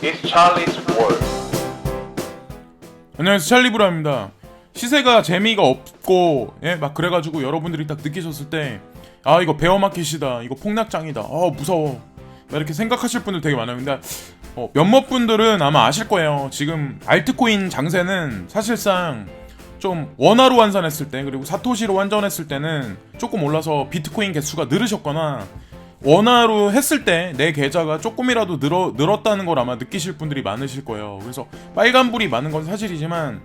It's Charlie's World. 안녕하세요, 찰리브라입니다. 시세가 재미가 없고 막 그래가지고 여러분들이 딱 느끼셨을 때 아, 이거 베어마켓이다, 이거 폭락장이다, 무서워, 이렇게 생각하실 분들 되게 많아요. 근데 몇몇 분들은 아마 아실 거예요. 지금 알트코인 장세는 사실상 좀 원화로 환산했을 때, 그리고 사토시로 환전했을 때는 조금 올라서 비트코인 개수가 늘으셨거나 원화로 했을 때 내 계좌가 조금이라도 늘었다는 걸 아마 느끼실 분들이 많으실 거예요. 그래서 빨간불이 많은 건 사실이지만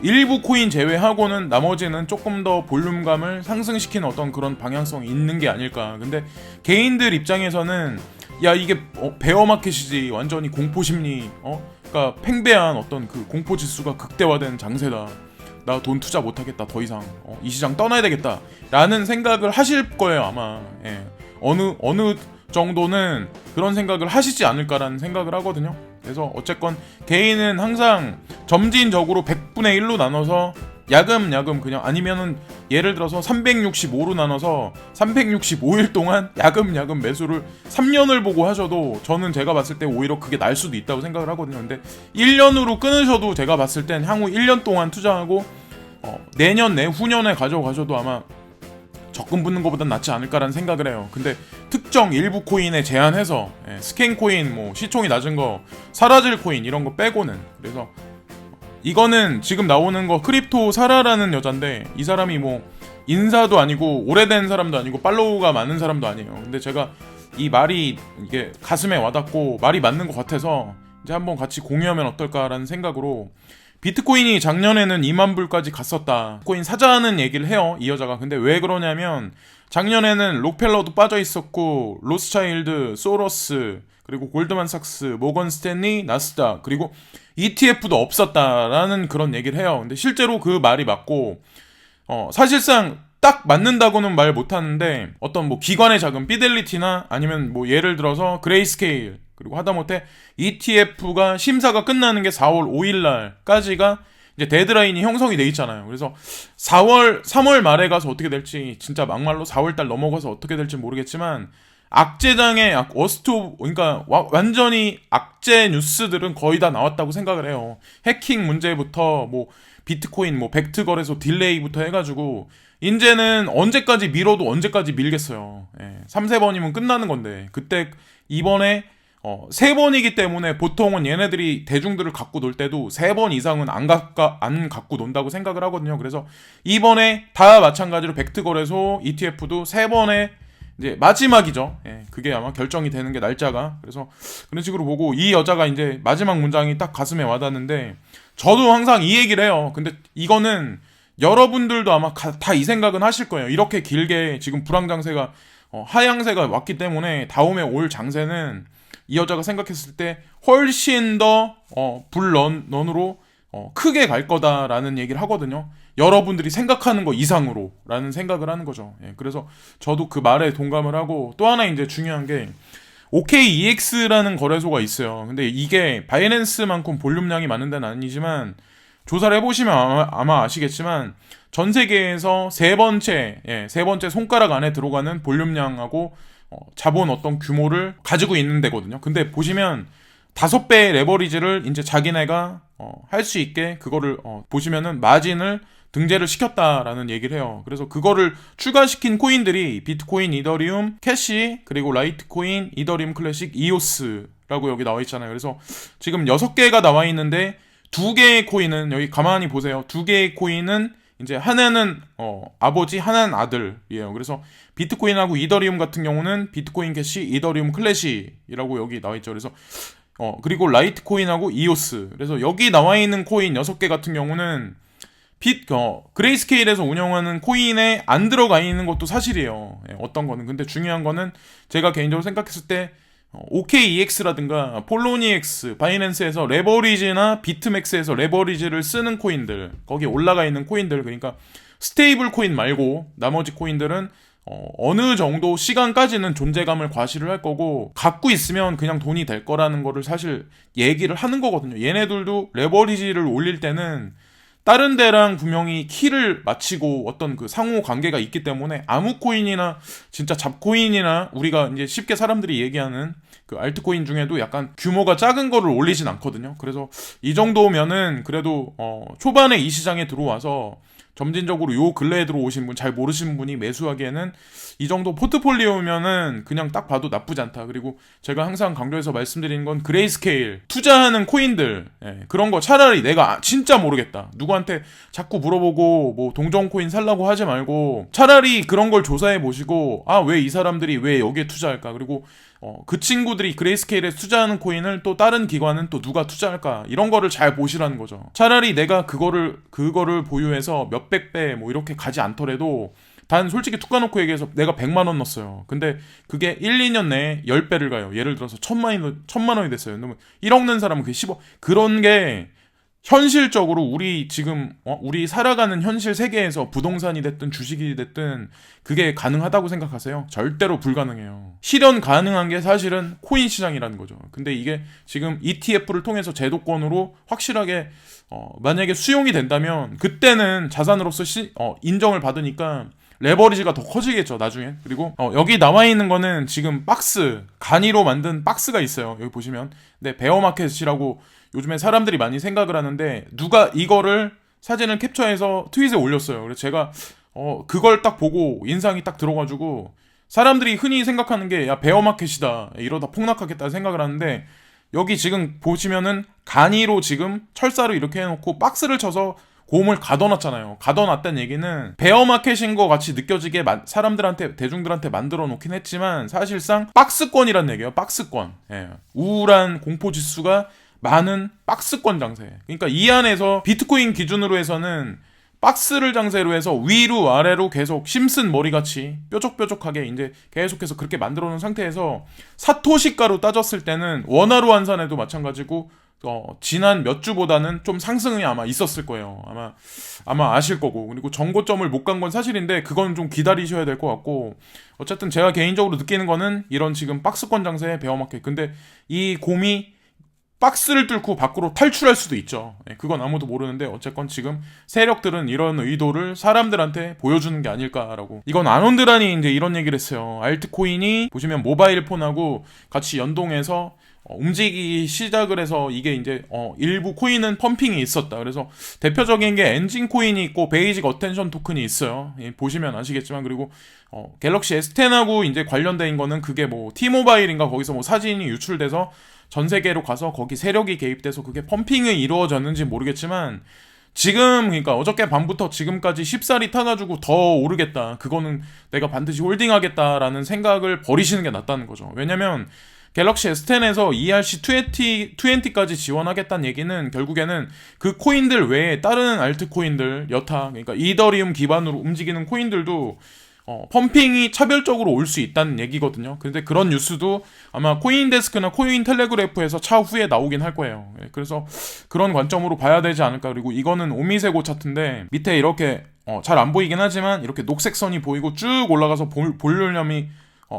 일부 코인 제외하고는 나머지는 조금 더 볼륨감을 상승시키는 어떤 그런 방향성이 있는 게 아닐까. 근데 개인들 입장에서는 야, 이게 베어마켓이지, 완전히 공포심리, 그러니까 팽배한 어떤 그 공포지수가 극대화된 장세다, 나 돈 투자 못하겠다, 더 이상 이 시장 떠나야 되겠다 라는 생각을 하실 거예요 아마. 어느 정도는 그런 생각을 하시지 않을까라는 생각을 하거든요. 그래서 어쨌건 개인은 항상 점진적으로 100분의 1로 나눠서 야금야금, 그냥 아니면은 예를 들어서 365로 나눠서 365일 동안 야금야금 매수를 3년을 보고 하셔도 저는 제가 봤을 때 오히려 그게 날 수도 있다고 생각을 하거든요. 근데 1년으로 끊으셔도 제가 봤을 땐 향후 1년 동안 투자하고 내년 내후년에 가져가셔도 아마 적금 붙는 것보단 낫지 않을까라는 생각을 해요. 근데 특정 일부 코인에 제한해서 스캔 코인, 뭐 시총이 낮은 거, 사라질 코인 이런 거 빼고는. 그래서 이거는 지금 나오는 거 크립토 사라라는 여잔데, 이 사람이 뭐 인사도 아니고 오래된 사람도 아니고 팔로우가 많은 사람도 아니에요. 근데 제가 이 말이 이게 가슴에 와닿고 말이 맞는 것 같아서 이제 한번 같이 공유하면 어떨까라는 생각으로, 비트코인이 작년에는 2만 불까지 갔었다, 코인 사자는 얘기를 해요, 이 여자가. 근데 왜 그러냐면 작년에는 록펠러도 빠져 있었고, 로스차일드, 소로스, 그리고 골드만삭스, 모건 스탠리, 나스닥, 그리고 ETF도 없었다라는 그런 얘기를 해요. 근데 실제로 그 말이 맞고, 사실상 딱 맞는다고는 말 못하는데, 어떤 뭐 기관의 자금, 피델리티나 아니면 뭐 예를 들어서 그레이스케일, 그리고 하다못해 ETF가 심사가 끝나는 게 4월 5일 날까지가 이제 데드라인이 형성이 돼 있잖아요. 그래서 3월 말에 가서 어떻게 될지, 진짜 막말로 4월 달 넘어가서 어떻게 될지 모르겠지만, 악재장의 워스트, 그러니까 완전히 악재 뉴스들은 거의 다 나왔다고 생각을 해요. 해킹 문제부터 뭐 비트코인 뭐 벡트 거래소 딜레이부터 해가지고 이제는 언제까지 밀어도 언제까지 밀겠어요. 3, 4번이면 끝나는 건데, 그때 이번에 3번이기 때문에 보통은 얘네들이 대중들을 갖고 놀 때도 3번 이상은 안 갖고 논다고 생각을 하거든요. 그래서 이번에 다 마찬가지로 벡트 거래소 ETF도 3번에 이제 마지막이죠. 그게 아마 결정이 되는 게 날짜가. 그래서 그런 식으로 보고, 이 여자가 이제 마지막 문장이 딱 가슴에 와닿는데, 저도 항상 이 얘기를 해요. 근데 이거는 여러분들도 아마 다 이 생각은 하실 거예요. 이렇게 길게 지금 불황장세가 하향세가 왔기 때문에 다음에 올 장세는 이 여자가 생각했을 때 훨씬 더 불런으로 크게 갈 거다라는 얘기를 하거든요. 여러분들이 생각하는 거 이상으로 라는 생각을 하는 거죠. 그래서 저도 그 말에 동감을 하고, 또 하나 이제 중요한 게 OKEX라는 거래소가 있어요. 근데 이게 바이낸스만큼 볼륨량이 많은 데는 아니지만, 조사를 해보시면 아마 아시겠지만 전 세계에서 세 번째 손가락 안에 들어가는 볼륨량하고 자본 어떤 규모를 가지고 있는 데거든요. 근데 보시면 5배의 레버리지를 이제 자기네가 할 수 있게 그거를 보시면은 마진을 등재를 시켰다라는 얘기를 해요. 그래서 그거를 추가시킨 코인들이 비트코인, 이더리움, 캐시, 그리고 라이트코인, 이더리움 클래식, 이오스라고 여기 나와 있잖아요. 그래서 지금 6개가 나와 있는데, 2개의 코인은 여기 가만히 보세요. 2개의 코인은 이제 하나는 아버지, 하나는 아들이에요. 그래서 비트코인하고 이더리움 같은 경우는 비트코인 캐시, 이더리움 클래시라고 여기 나와 있죠. 그래서 그리고 라이트코인하고 이오스. 그래서 여기 나와 있는 코인 6개 같은 경우는 그레이스케일에서 운영하는 코인에 안 들어가 있는 것도 사실이에요. 어떤 거는. 근데 중요한 거는 제가 개인적으로 생각했을 때 OKEX라든가 폴로니엑스, 바이낸스에서 레버리지나 비트맥스에서 레버리지를 쓰는 코인들, 거기에 올라가 있는 코인들, 그러니까 스테이블 코인 말고 나머지 코인들은 어느 정도 시간까지는 존재감을 과시를 할 거고, 갖고 있으면 그냥 돈이 될 거라는 거를 사실 얘기를 하는 거거든요. 얘네들도 레버리지를 올릴 때는 다른 데랑 분명히 키를 맞추고 어떤 그 상호 관계가 있기 때문에 아무 코인이나 진짜 잡코인이나 우리가 이제 쉽게 사람들이 얘기하는 그 알트코인 중에도 약간 규모가 작은 거를 올리진 않거든요. 그래서 이 정도면은 그래도 초반에 이 시장에 들어와서 점진적으로 요 근래에 들어오신 분, 잘 모르시는 분이 매수하기에는 이 정도 포트폴리오면은 그냥 딱 봐도 나쁘지 않다. 그리고 제가 항상 강조해서 말씀드리는 건 그레이스케일 투자하는 코인들, 그런 거 차라리 내가 진짜 모르겠다, 누구한테 자꾸 물어보고 뭐 동전 코인 살라고 하지 말고 차라리 그런 걸 조사해 보시고, 아, 왜 이 사람들이 왜 여기에 투자할까, 그리고 그 친구들이 그레이스케일에 투자하는 코인을 또 다른 기관은 또 누가 투자할까, 이런 거를 잘 보시라는 거죠. 차라리 내가 그거를 보유해서 몇백 배 뭐 이렇게 가지 않더라도, 단 솔직히 툭 까놓고 얘기해서 내가 100만 원 넣었어요. 근데 그게 1, 2년 내에 10배를 가요. 예를 들어서 1000만 원이 됐어요. 그러면 1억 는 사람은 그게 10억. 그런 게 현실적으로 우리 지금 우리 살아가는 현실 세계에서 부동산이 됐든 주식이 됐든 그게 가능하다고 생각하세요? 절대로 불가능해요. 실현 가능한 게 사실은 코인 시장이라는 거죠. 근데 이게 지금 ETF를 통해서 제도권으로 확실하게 만약에 수용이 된다면 그때는 자산으로서 인정을 받으니까 레버리지가 더 커지겠죠, 나중에. 그리고 여기 나와 있는 거는 지금 박스, 간이로 만든 박스가 있어요. 여기 보시면. 네, 베어마켓이라고 요즘에 사람들이 많이 생각을 하는데, 누가 이거를 사진을 캡처해서 트윗에 올렸어요. 그래서 제가 그걸 딱 보고 인상이 딱 들어가지고, 사람들이 흔히 생각하는 게 야, 베어마켓이다, 이러다 폭락하겠다 생각을 하는데, 여기 지금 보시면은 간이로 지금 철사로 이렇게 해놓고 박스를 쳐서 고음을 가둬놨잖아요. 가둬놨다는 얘기는 베어마켓인 것 같이 느껴지게 사람들한테, 대중들한테 만들어 놓긴 했지만 사실상 박스권이란 얘기예요. 박스권. 예. 우울한 공포지수가 많은 박스권 장세. 그러니까 이 안에서 비트코인 기준으로 해서는 박스를 장세로 해서 위로 아래로 계속 심슨 머리같이 뾰족뾰족하게 이제 계속해서 그렇게 만들어 놓은 상태에서 사토시가로 따졌을 때는 원화로 환산해도 마찬가지고 지난 몇 주보다는 좀 상승이 아마 있었을 거예요. 아마 아실 거고. 그리고 정고점을 못 간 건 사실인데 그건 좀 기다리셔야 될 것 같고, 어쨌든 제가 개인적으로 느끼는 거는 이런 지금 박스권 장세의 베어마켓. 근데 이 곰이 박스를 뚫고 밖으로 탈출할 수도 있죠. 그건 아무도 모르는데 어쨌건 지금 세력들은 이런 의도를 사람들한테 보여주는 게 아닐까라고. 이건 아논드란이 이제 이런 얘기를 했어요. 알트코인이 보시면 모바일 폰하고 같이 연동해서 움직이기 시작을 해서 이게 이제 일부 코인은 펌핑이 있었다. 그래서 대표적인 게 엔진 코인이 있고 베이직 어텐션 토큰이 있어요. 보시면 아시겠지만. 그리고 갤럭시 S10하고 이제 관련된 거는 그게 뭐 T모바일인가 거기서 뭐 사진이 유출돼서 전 세계로 가서 거기 세력이 개입돼서 그게 펌핑이 이루어졌는지 모르겠지만, 지금 그러니까 어저께 밤부터 지금까지 쉽사리 타가지고 더 오르겠다, 그거는 내가 반드시 홀딩하겠다라는 생각을 버리시는 게 낫다는 거죠. 왜냐면 갤럭시 S10에서 ERC20까지 지원하겠다는 얘기는 결국에는 그 코인들 외에 다른 알트코인들, 여타, 그러니까 이더리움 기반으로 움직이는 코인들도 펌핑이 차별적으로 올 수 있다는 얘기거든요. 근데 그런 뉴스도 아마 코인데스크나 코인텔레그래프에서 차후에 나오긴 할 거예요. 그래서 그런 관점으로 봐야 되지 않을까. 그리고 이거는 오미세고 차트인데 밑에 이렇게 잘 안 보이긴 하지만 이렇게 녹색 선이 보이고 쭉 올라가서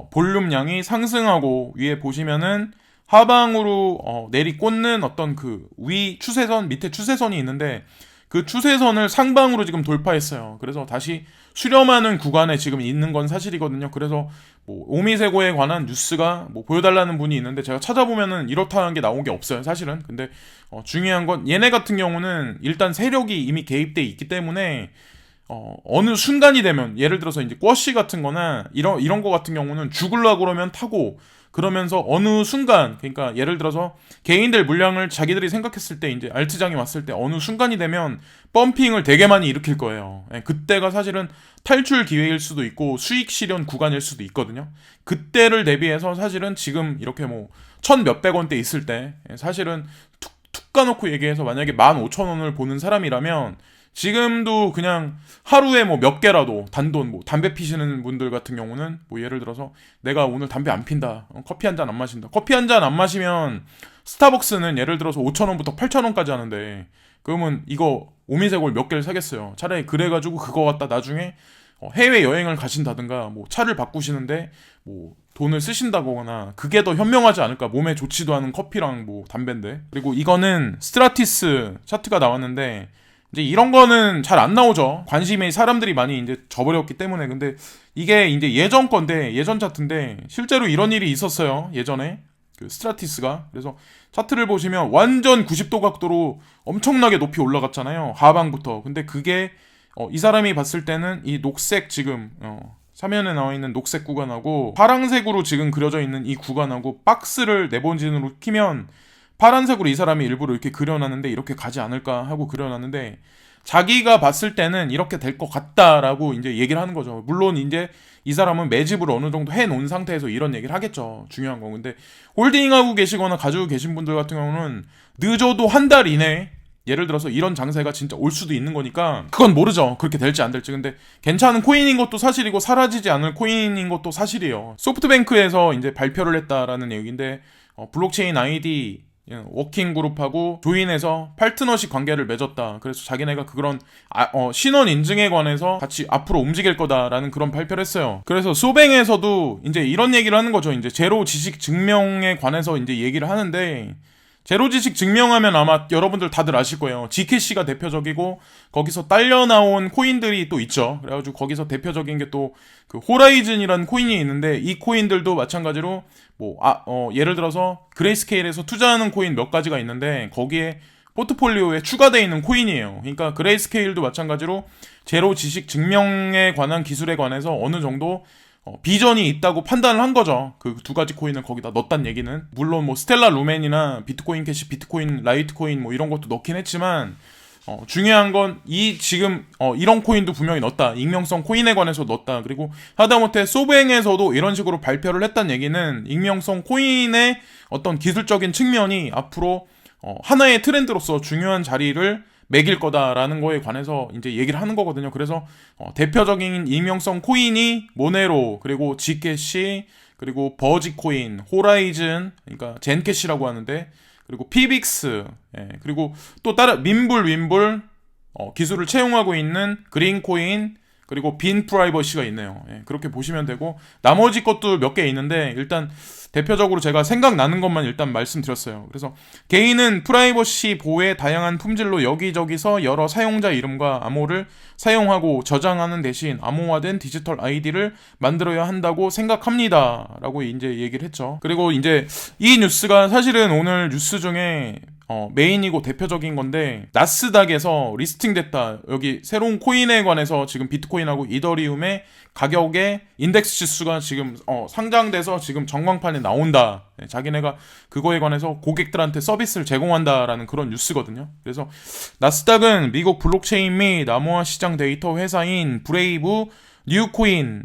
볼륨량이 상승하고, 위에 보시면은 하방으로 내리꽂는 어떤 그 위 추세선, 밑에 추세선이 있는데 그 추세선을 상방으로 지금 돌파했어요. 그래서 다시 수렴하는 구간에 지금 있는 건 사실이거든요. 그래서 뭐 오미세고에 관한 뉴스가 뭐 보여달라는 분이 있는데 제가 찾아보면은 이렇다는 게 나온 게 없어요, 사실은. 근데 중요한 건 얘네 같은 경우는 일단 세력이 이미 개입돼 있기 때문에 어느 순간이 되면, 예를 들어서 이제 꿔시 같은 거나 이런 거 같은 경우는 죽으려고 그러면 타고, 그러면서 어느 순간, 그러니까 예를 들어서 개인들 물량을 자기들이 생각했을 때 이제 알트장이 왔을 때 어느 순간이 되면 펌핑을 되게 많이 일으킬 거예요. 그때가 사실은 탈출 기회일 수도 있고 수익 실현 구간일 수도 있거든요. 그때를 대비해서 사실은 지금 이렇게 뭐 1,000몇백 원대 있을 때, 사실은 툭 까놓고 얘기해서 만약에 15,000원을 보는 사람이라면 지금도 그냥 하루에 뭐 몇 개라도 단돈, 뭐 담배 피시는 분들 같은 경우는 뭐 예를 들어서 내가 오늘 담배 안 핀다, 커피 한 잔 안 마신다. 커피 한 잔 안 마시면 스타벅스는 예를 들어서 5,000원부터 8,000원까지 하는데, 그러면 이거 오미세골 몇 개를 사겠어요. 차라리 그래가지고 그거 갖다 나중에 해외 여행을 가신다든가 뭐 차를 바꾸시는데 뭐 돈을 쓰신다거나, 그게 더 현명하지 않을까. 몸에 좋지도 않은 커피랑 뭐 담배인데. 그리고 이거는 스트라티스 차트가 나왔는데 이제 이런 거는 잘 안 나오죠. 관심이 사람들이 많이 이제 져버렸기 때문에. 근데 이게 이제 예전 건데, 예전 차트인데, 실제로 이런 일이 있었어요. 예전에. 그 스트라티스가. 그래서 차트를 보시면 완전 90도 각도로 엄청나게 높이 올라갔잖아요. 하방부터. 근데 그게, 이 사람이 봤을 때는 이 녹색 지금, 화면에 나와 있는 녹색 구간하고 파란색으로 지금 그려져 있는 이 구간하고 박스를 네번진으로 키면 파란색으로 이 사람이 일부러 이렇게 그려놨는데 이렇게 가지 않을까 하고 그려놨는데 자기가 봤을 때는 이렇게 될 것 같다라고 이제 얘기를 하는 거죠. 물론 이제 이 사람은 매집을 어느 정도 해놓은 상태에서 이런 얘기를 하겠죠. 중요한 건. 근데 홀딩하고 계시거나 가지고 계신 분들 같은 경우는 늦어도 한 달 이내에 예를 들어서 이런 장세가 진짜 올 수도 있는 거니까 그건 모르죠. 그렇게 될지 안 될지. 근데 괜찮은 코인인 것도 사실이고 사라지지 않을 코인인 것도 사실이에요. 소프트뱅크에서 이제 발표를 했다라는 얘기인데 블록체인 아이디 워킹 그룹하고 조인해서 파트너십 관계를 맺었다. 그래서 자기네가 그런 신원 인증에 관해서 같이 앞으로 움직일 거다라는 그런 발표를 했어요. 그래서 소뱅에서도 이제 이런 얘기를 하는 거죠. 이제 제로 지식 증명에 관해서 이제 얘기를 하는데 제로 지식 증명하면 아마 여러분들 다들 아실 거예요. GKC가 대표적이고 거기서 딸려 나온 코인들이 또 있죠. 그래가지고 거기서 대표적인 게 또 그 호라이즌이라는 코인이 있는데 이 코인들도 마찬가지로 예를 들어서 그레이스케일에서 투자하는 코인 몇 가지가 있는데 거기에 포트폴리오에 추가되어 있는 코인이에요. 그러니까 그레이스케일도 마찬가지로 제로 지식 증명에 관한 기술에 관해서 어느 정도 비전이 있다고 판단을 한 거죠. 그 두 가지 코인을 거기다 넣었단 얘기는. 물론 뭐 스텔라 루멘이나 비트코인 캐시, 비트코인 라이트코인 뭐 이런 것도 넣긴 했지만 중요한 건 지금 이런 코인도 분명히 넣었다. 익명성 코인에 관해서 넣었다. 그리고 하다못해 소뱅에서도 이런 식으로 발표를 했단 얘기는 익명성 코인의 어떤 기술적인 측면이 앞으로 하나의 트렌드로서 중요한 자리를 매길 거다라는 거에 관해서 이제 얘기를 하는 거거든요. 그래서 대표적인 익명성 코인이 모네로, 그리고 지캐시, 그리고 버지코인, 호라이즌, 그러니까 젠캐시라고 하는데, 그리고 피빅스, 그리고 또 다른 윈불 기술을 채용하고 있는 그린코인, 그리고 빈 프라이버시가 있네요. 그렇게 보시면 되고 나머지 것도 몇 개 있는데 일단 대표적으로 제가 생각나는 것만 일단 말씀드렸어요. 그래서 개인은 프라이버시 보호의 다양한 품질로 여기저기서 여러 사용자 이름과 암호를 사용하고 저장하는 대신 암호화된 디지털 아이디를 만들어야 한다고 생각합니다. 라고 이제 얘기를 했죠. 그리고 이제 이 뉴스가 사실은 오늘 뉴스 중에 메인이고 대표적인 건데 나스닥에서 리스팅됐다. 여기 새로운 코인에 관해서 지금 비트코인하고 이더리움의 가격의 인덱스 지수가 지금 상장돼서 지금 전광판에 나온다. 자기네가 그거에 관해서 고객들한테 서비스를 제공한다라는 그런 뉴스거든요. 그래서 나스닥은 미국 블록체인 및 암호화 시장 데이터 회사인 브레이브, 뉴코인,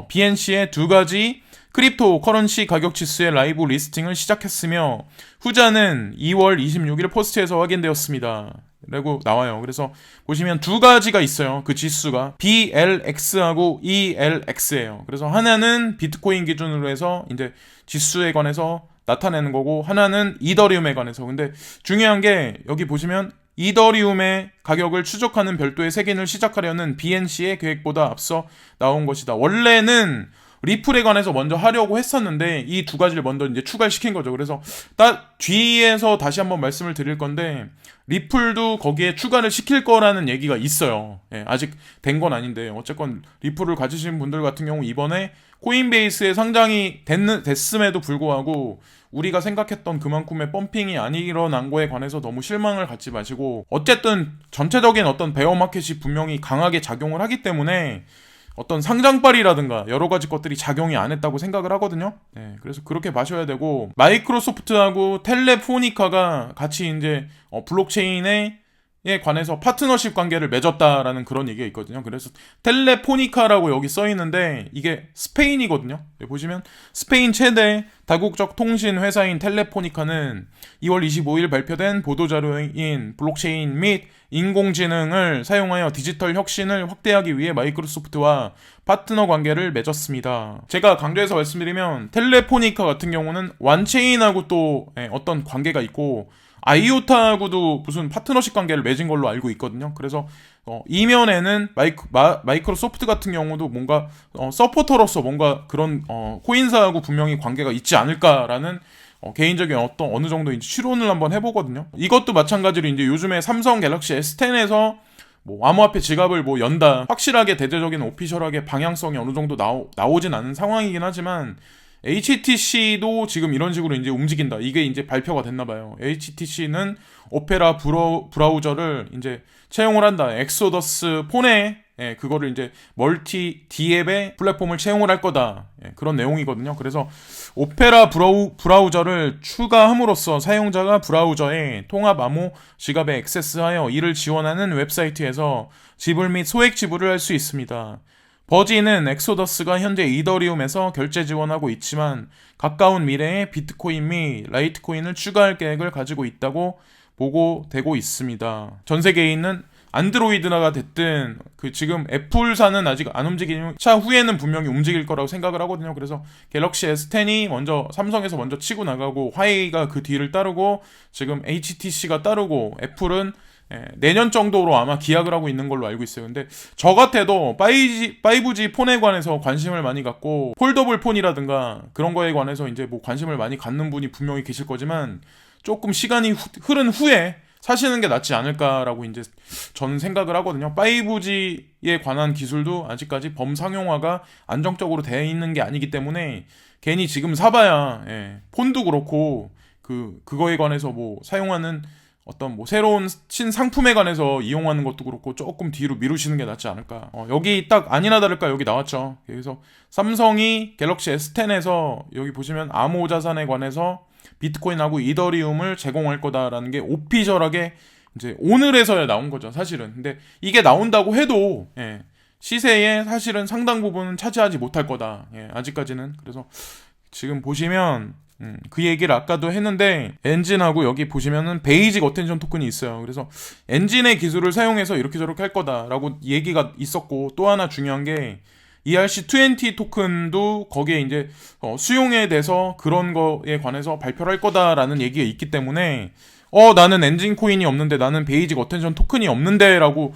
BNC의 두 가지 크립토 커런시 가격 지수의 라이브 리스팅을 시작했으며 후자는 2월 26일 포스트에서 확인되었습니다. 라고 나와요. 그래서 보시면 두 가지가 있어요. 그 지수가 BLX하고 ELX예요. 그래서 하나는 비트코인 기준으로 해서 이제 지수에 관해서 나타내는 거고 하나는 이더리움에 관해서. 근데 중요한 게 여기 보시면 이더리움의 가격을 추적하는 별도의 색인을 시작하려는 BNC의 계획보다 앞서 나온 것이다. 원래는 리플에 관해서 먼저 하려고 했었는데 이 두 가지를 먼저 이제 추가를 시킨 거죠. 그래서 뒤에서 다시 한번 말씀을 드릴 건데 리플도 거기에 추가를 시킬 거라는 얘기가 있어요. 아직 된 건 아닌데 어쨌건 리플을 가지신 분들 같은 경우 이번에 코인베이스에 상장이 됐음에도 불구하고 우리가 생각했던 그만큼의 펌핑이 안 일어난 거에 관해서 너무 실망을 갖지 마시고 어쨌든 전체적인 어떤 베어 마켓이 분명히 강하게 작용을 하기 때문에 어떤 상장발이라든가 여러 가지 것들이 작용이 안 했다고 생각을 하거든요. 그래서 그렇게 봐셔야 되고 마이크로소프트하고 텔레포니카가 같이 이제 블록체인에 관해서 파트너십 관계를 맺었다라는 그런 얘기가 있거든요. 그래서 텔레포니카라고 여기 써 있는데 이게 스페인이거든요. 보시면 스페인 최대 다국적 통신 회사인 텔레포니카는 2월 25일 발표된 보도자료인 블록체인 및 인공지능을 사용하여 디지털 혁신을 확대하기 위해 마이크로소프트와 파트너 관계를 맺었습니다. 제가 강조해서 말씀드리면 텔레포니카 같은 경우는 완체인하고 또 어떤 관계가 있고 아이오타하고도 무슨 파트너십 관계를 맺은 걸로 알고 있거든요. 그래서 이면에는 마이크로소프트 같은 경우도 뭔가 서포터로서 뭔가 그런 코인사하고 분명히 관계가 있지 않을까라는 개인적인 어느 정도 이제 추론을 한번 해보거든요. 이것도 마찬가지로 이제 요즘에 삼성 갤럭시 S10에서 뭐 암호화폐 지갑을 뭐 연다, 확실하게 대대적인 오피셜하게 방향성이 어느 정도 나오진 않은 상황이긴 하지만 HTC도 지금 이런 식으로 이제 움직인다. 이게 이제 발표가 됐나 봐요. HTC는 오페라 브라우저를 이제 채용을 한다. 엑소더스 폰에 그거를 이제 멀티 D앱의 플랫폼을 채용을 할 거다. 그런 내용이거든요. 그래서 오페라 브라우저를 추가함으로써 사용자가 브라우저에 통합 암호 지갑에 액세스하여 이를 지원하는 웹사이트에서 지불 및 소액 지불을 할 수 있습니다. 버지는 엑소더스가 현재 이더리움에서 결제 지원하고 있지만 가까운 미래에 비트코인 및 라이트코인을 추가할 계획을 가지고 있다고 보고되고 있습니다. 전 세계에 있는 안드로이드가 됐든 지금 애플사는 아직 안 움직이는 차후에는 분명히 움직일 거라고 생각을 하거든요. 그래서 갤럭시 S10이 먼저 삼성에서 먼저 치고 나가고 화웨이가 그 뒤를 따르고 지금 HTC가 따르고 애플은 내년 정도로 아마 기약을 하고 있는 걸로 알고 있어요. 근데 저 같아도 5G 폰에 관해서 관심을 많이 갖고 폴더블 폰이라든가 그런 거에 관해서 이제 뭐 관심을 많이 갖는 분이 분명히 계실 거지만 조금 시간이 흐른 후에 사시는 게 낫지 않을까라고 이제 저는 생각을 하거든요. 5G에 관한 기술도 아직까지 범상용화가 안정적으로 되어 있는 게 아니기 때문에 괜히 지금 사봐야 폰도 그렇고 그거에 관해서 뭐 사용하는 어떤 뭐 새로운 신상품에 관해서 이용하는 것도 그렇고 조금 뒤로 미루시는 게 낫지 않을까. 여기 딱 아니나 다를까 여기 나왔죠. 그래서 삼성이 갤럭시 S10에서 여기 보시면 암호 자산에 관해서 비트코인하고 이더리움을 제공할 거다라는 게 오피셜하게 이제 오늘에서야 나온 거죠, 사실은. 근데 이게 나온다고 해도 시세의 사실은 상당 부분은 차지하지 못할 거다. 아직까지는. 그래서 지금 보시면 그 얘기를 아까도 했는데 엔진하고 여기 보시면은 베이직 어텐션 토큰이 있어요. 그래서 엔진의 기술을 사용해서 이렇게 저렇게 할 거다라고 얘기가 있었고, 또 하나 중요한 게 ERC20 토큰도 거기에 이제 수용에 대해서 그런 거에 관해서 발표를 할 거다라는 얘기가 있기 때문에 나는 엔진 코인이 없는데, 나는 베이직 어텐션 토큰이 없는데 라고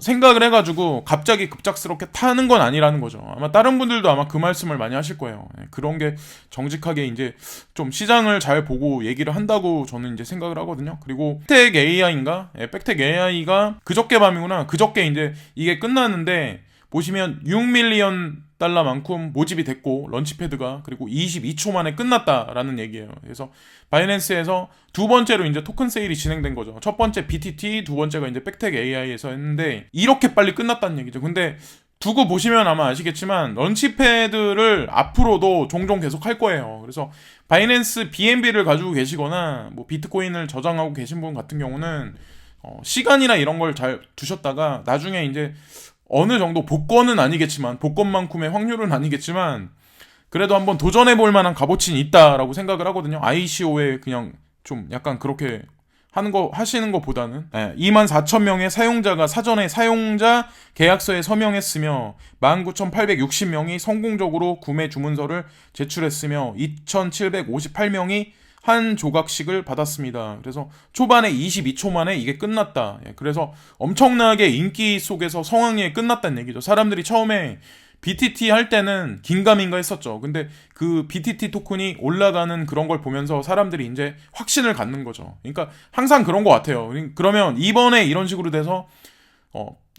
생각을 해가지고 갑자기 급작스럽게 타는 건 아니라는 거죠. 아마 다른 분들도 아마 그 말씀을 많이 하실 거예요. 그런 게 정직하게 이제 좀 시장을 잘 보고 얘기를 한다고 저는 이제 생각을 하거든요. 그리고 백텍 AI인가? 백텍 AI가 그저께 밤이구나. 그저께 이제 이게 끝났는데 보시면 6밀리언 달러만큼 모집이 됐고 런치패드가, 그리고 22초 만에 끝났다라는 얘기예요. 그래서 바이낸스에서 두 번째로 이제 토큰 세일이 진행된 거죠. 첫 번째 BTT, 두 번째가 이제 백텍 AI에서 했는데 이렇게 빨리 끝났다는 얘기죠. 근데 두고 보시면 아마 아시겠지만 런치패드를 앞으로도 종종 계속 할 거예요. 그래서 바이낸스 BNB를 가지고 계시거나 뭐 비트코인을 저장하고 계신 분 같은 경우는 시간이나 이런 걸 잘 두셨다가 나중에 이제 어느 정도 복권은 아니겠지만, 복권만큼의 확률은 아니겠지만 그래도 한번 도전해볼 만한 값어치는 있다라고 생각을 하거든요. ICO에 그냥 좀 약간 그렇게 하시는 것보다는 24,000명의 사용자가 사전에 사용자 계약서에 서명했으며 19,860명이 성공적으로 구매 주문서를 제출했으며 2,758명이 한 조각씩을 받았습니다. 그래서 초반에 22초 만에 이게 끝났다. 그래서 엄청나게 인기 속에서 성황리에 끝났다는 얘기죠. 사람들이 처음에 BTT 할 때는 긴가민가 했었죠. 근데 그 BTT 토큰이 올라가는 그런 걸 보면서 사람들이 이제 확신을 갖는 거죠. 그러니까 항상 그런 것 같아요. 그러면 이번에 이런 식으로 돼서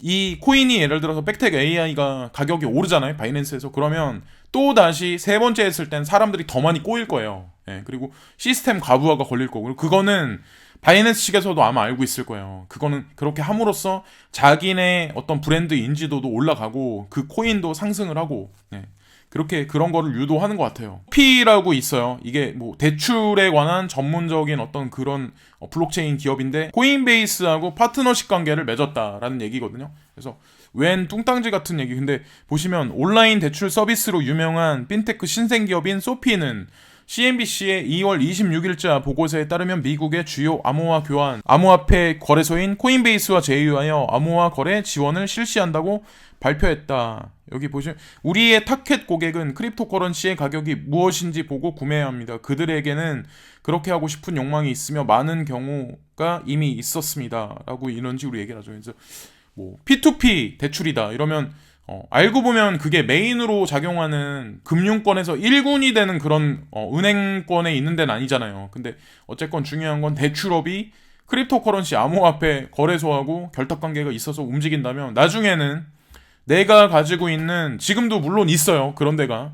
이 코인이 예를 들어서 백텍 AI가 가격이 오르잖아요, 바이낸스에서. 그러면 또 다시 세 번째 했을 땐 사람들이 더 많이 꼬일 거예요. 그리고 시스템 과부하가 걸릴 거고, 그리고 그거는 바이낸스 측에서도 아마 알고 있을 거예요. 그거는 그렇게 함으로써 자기네 어떤 브랜드 인지도도 올라가고 그 코인도 상승을 하고, 그렇게 그런 거를 유도하는 것 같아요. P라고 있어요. 이게 뭐 대출에 관한 전문적인 어떤 그런 블록체인 기업인데 코인베이스하고 파트너십 관계를 맺었다라는 얘기거든요. 그래서 웬 뚱땅지 같은 얘기. 근데 보시면 온라인 대출 서비스로 유명한 핀테크 신생기업인 소피는 CNBC의 2월 26일자 보고서에 따르면 미국의 주요 암호화폐 거래소인 코인베이스와 제휴하여 암호화 거래 지원을 실시한다고 발표했다. 여기 보시면 우리의 타켓 고객은 크립토커런시의 가격이 무엇인지 보고 구매해야 합니다. 그들에게는 그렇게 하고 싶은 욕망이 있으며 많은 경우가 이미 있었습니다. 라고 이런 식으로 얘기를 하죠. 그래서 뭐 P2P 대출이다 이러면 알고 보면 그게 메인으로 작용하는 금융권에서 1군이 되는 그런 은행권에 있는 데는 아니잖아요. 근데 어쨌건 중요한 건 대출업이 크립토커런시 암호화폐 거래소하고 결탁관계가 있어서 움직인다면 나중에는 내가 가지고 있는, 지금도 물론 있어요, 그런 데가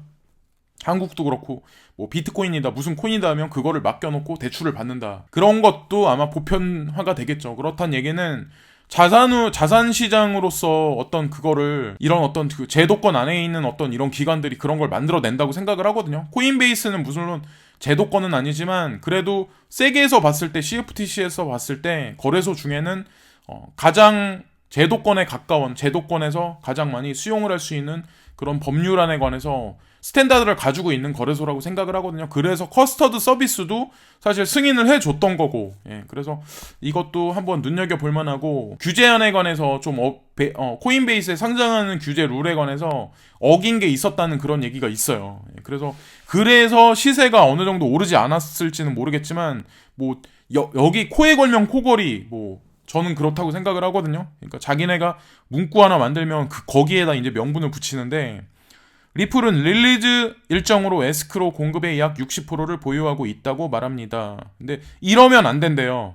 한국도 그렇고 뭐 비트코인이다 무슨 코인이다 하면 그거를 맡겨놓고 대출을 받는다, 그런 것도 아마 보편화가 되겠죠. 그렇단 얘기는 자산 시장으로서 어떤 그거를, 이런 어떤 그 제도권 안에 있는 어떤 이런 기관들이 그런 걸 만들어낸다고 생각을 하거든요. 코인베이스는 물론 제도권은 아니지만 그래도 세계에서 봤을 때, CFTC에서 봤을 때 거래소 중에는 가장 제도권에 가까운, 제도권에서 가장 많이 수용을 할 수 있는 그런 법률안에 관해서 스탠다드를 가지고 있는 거래소라고 생각을 하거든요. 그래서 커스터드 서비스도 사실 승인을 해줬던 거고, 그래서 이것도 한번 눈여겨볼 만하고, 규제안에 관해서 좀 코인베이스에 상장하는 규제 룰에 관해서 어긴 게 있었다는 그런 얘기가 있어요. 그래서 시세가 어느 정도 오르지 않았을지는 모르겠지만, 뭐 여기 코에 걸면 코걸이, 뭐 저는 그렇다고 생각을 하거든요. 그러니까 자기네가 문구 하나 만들면 거기에다 이제 명분을 붙이는데, 리플은 릴리즈 일정으로 에스크로 공급의 약 60%를 보유하고 있다고 말합니다. 근데 이러면 안 된대요.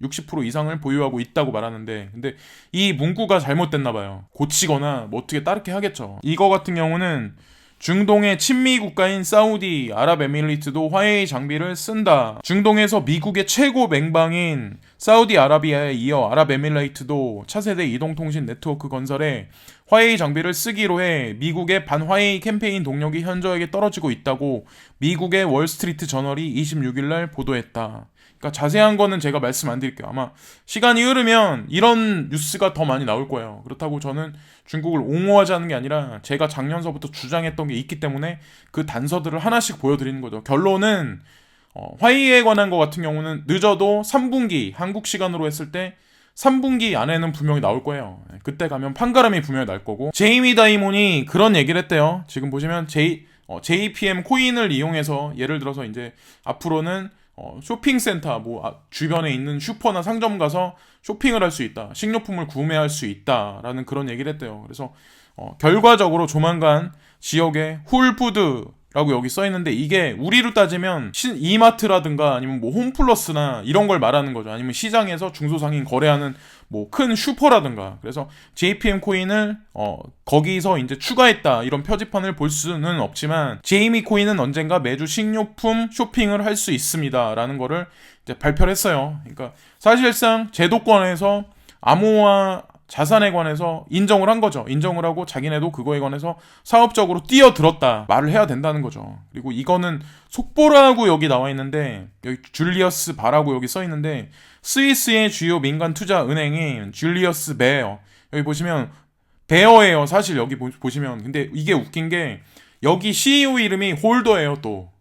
60% 이상을 보유하고 있다고 말하는데, 근데 이 문구가 잘못됐나 봐요. 고치거나 뭐 어떻게 따르게 하겠죠. 이거 같은 경우는 중동의 친미 국가인 사우디 아랍에미리트도 화웨이 장비를 쓴다. 중동에서 미국의 최고 맹방인 사우디아라비아에 이어 아랍에미레이트도 차세대 이동통신 네트워크 건설에 화웨이 장비를 쓰기로 해 미국의 반화웨이 캠페인 동력이 현저하게 떨어지고 있다고 미국의 월스트리트 저널이 26일 날 보도했다. 그러니까 자세한 거는 제가 말씀 안 드릴게요. 아마 시간이 흐르면 이런 뉴스가 더 많이 나올 거예요. 그렇다고 저는 중국을 옹호하자는 게 아니라 제가 작년서부터 주장했던 게 있기 때문에 그 단서들을 하나씩 보여드리는 거죠. 결론은 화웨이에 관한 거 같은 경우는 늦어도 3분기, 한국 시간으로 했을 때 3분기 안에는 분명히 나올 거예요. 그때 가면 판가름이 분명히 날 거고, 제이미 다이몬이 그런 얘기를 했대요. 지금 보시면 JPM 코인을 이용해서 예를 들어서 이제 앞으로는 쇼핑센터, 주변에 있는 슈퍼나 상점 가서 쇼핑을 할 수 있다, 식료품을 구매할 수 있다라는 그런 얘기를 했대요. 그래서 결과적으로 조만간 지역에 홀푸드라고 여기 써 있는데, 이게 우리로 따지면 이마트라든가 아니면 뭐 홈플러스나 이런 걸 말하는 거죠. 아니면 시장에서 중소상인 거래하는 뭐 큰 슈퍼라든가. 그래서 JPM 코인을 거기서 이제 추가했다, 이런 표지판을 볼 수는 없지만 제이미 코인은 언젠가 매주 식료품 쇼핑을 할 수 있습니다라는 거를 이제 발표를 했어요. 그러니까 사실상 제도권에서 암호화 자산에 관해서 인정을 한 거죠. 인정을 하고 자기네도 그거에 관해서 사업적으로 뛰어들었다 말을 해야 된다는 거죠. 그리고 이거는 속보라고 여기 나와 있는데, 여기 줄리어스 바라고 여기 써 있는데, 스위스의 주요 민간 투자 은행인 줄리어스 베어, 여기 보시면 베어예요. 사실 여기 보시면. 근데 이게 웃긴 게 여기 CEO 이름이 홀더예요. 또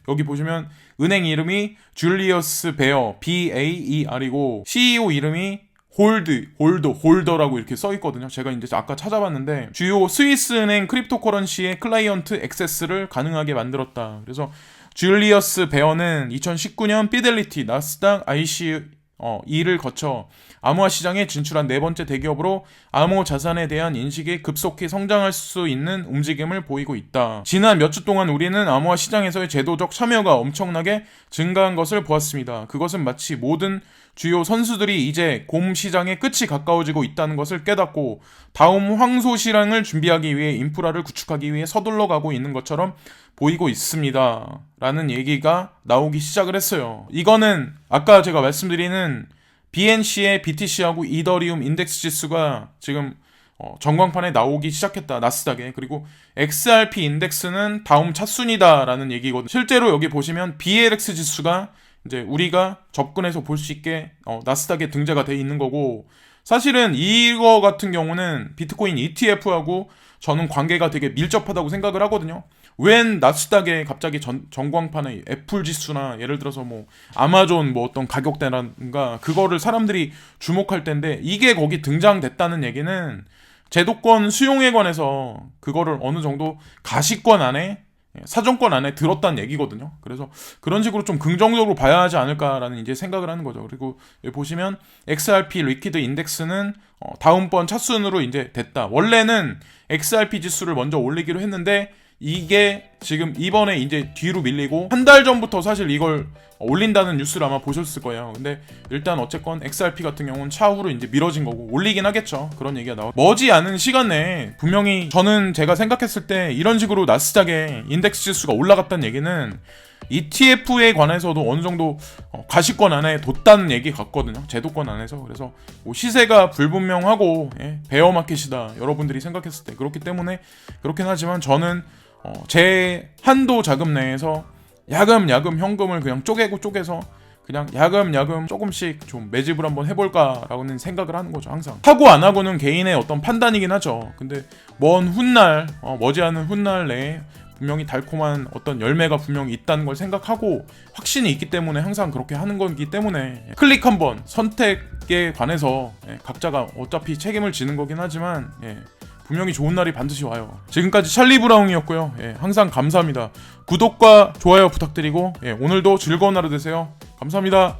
여기 보시면 은행 이름이 줄리어스 베어 BAER이고 CEO 이름이 홀더라고 이렇게 써 있거든요. 제가 이제 아까 찾아봤는데 주요 스위스 은행 크립토커런시의 클라이언트 액세스를 가능하게 만들었다. 그래서 줄리어스 베어는 2019년 피델리티, 나스닥, ICE를 거쳐 암호화 시장에 진출한 네 번째 대기업으로 암호 자산에 대한 인식이 급속히 성장할 수 있는 움직임을 보이고 있다. 지난 몇 주 동안 우리는 암호화 시장에서의 제도적 참여가 엄청나게 증가한 것을 보았습니다. 그것은 마치 모든 주요 선수들이 이제 곰 시장의 끝이 가까워지고 있다는 것을 깨닫고 다음 황소시장을 준비하기 위해 인프라를 구축하기 위해 서둘러 가고 있는 것처럼 보이고 있습니다. 라는 얘기가 나오기 시작을 했어요. 이거는 아까 제가 말씀드리는 BNC의 BTC하고 이더리움 인덱스 지수가 지금 전광판에 나오기 시작했다. 나스닥에. 그리고 XRP 인덱스는 다음 차순이다라는 얘기거든요. 실제로 여기 보시면 BLX 지수가 이제 우리가 접근해서 볼 수 있게 나스닥에 등재가 돼 있는 거고, 사실은 이거 같은 경우는 비트코인 ETF하고 저는 관계가 되게 밀접하다고 생각을 하거든요. 웬 나스닥에 갑자기 전광판에 애플 지수나 예를 들어서 뭐 아마존 뭐 어떤 가격대라든가 그거를 사람들이 주목할 텐데, 이게 거기 등장됐다는 얘기는 제도권 수용에 관해서 그거를 어느 정도 가시권 안에 사정권 안에 들었다는 얘기거든요. 그래서 그런 식으로 좀 긍정적으로 봐야 하지 않을까라는 이제 생각을 하는 거죠. 그리고 여기 보시면 XRP 리퀴드 인덱스는 다음번 차순으로 이제 됐다. 원래는 XRP 지수를 먼저 올리기로 했는데 이게 지금 이번에 이제 뒤로 밀리고 한 달 전부터 사실 이걸 올린다는 뉴스를 아마 보셨을 거예요. 근데 일단 어쨌건 XRP 같은 경우는 차후로 이제 미뤄진 거고 올리긴 하겠죠. 그런 얘기가 나와. 머지않은 시간 내에 분명히 저는 제가 생각했을 때 이런 식으로 나스닥의 인덱스 지수가 올라갔다는 얘기는 ETF에 관해서도 어느 정도 가시권 안에 뒀다는 얘기 같거든요. 제도권 안에서. 그래서 뭐 시세가 불분명하고 베어 마켓이다. 여러분들이 생각했을 때 그렇기 때문에 그렇긴 하지만 저는 제 한도 자금 내에서 야금야금 현금을 그냥 쪼개서 그냥 야금야금 조금씩 좀 매집을 한번 해볼까라고는 생각을 하는 거죠. 항상 하고 안 하고는 개인의 어떤 판단이긴 하죠. 근데 먼 훗날 머지않은 훗날 내에 분명히 달콤한 어떤 열매가 분명히 있다는 걸 생각하고 확신이 있기 때문에 항상 그렇게 하는 거기 때문에 클릭 한번 선택에 관해서 각자가 어차피 책임을 지는 거긴 하지만 분명히 좋은 날이 반드시 와요. 지금까지 찰리 브라운이었고요. 항상 감사합니다. 구독과 좋아요 부탁드리고 오늘도 즐거운 하루 되세요. 감사합니다.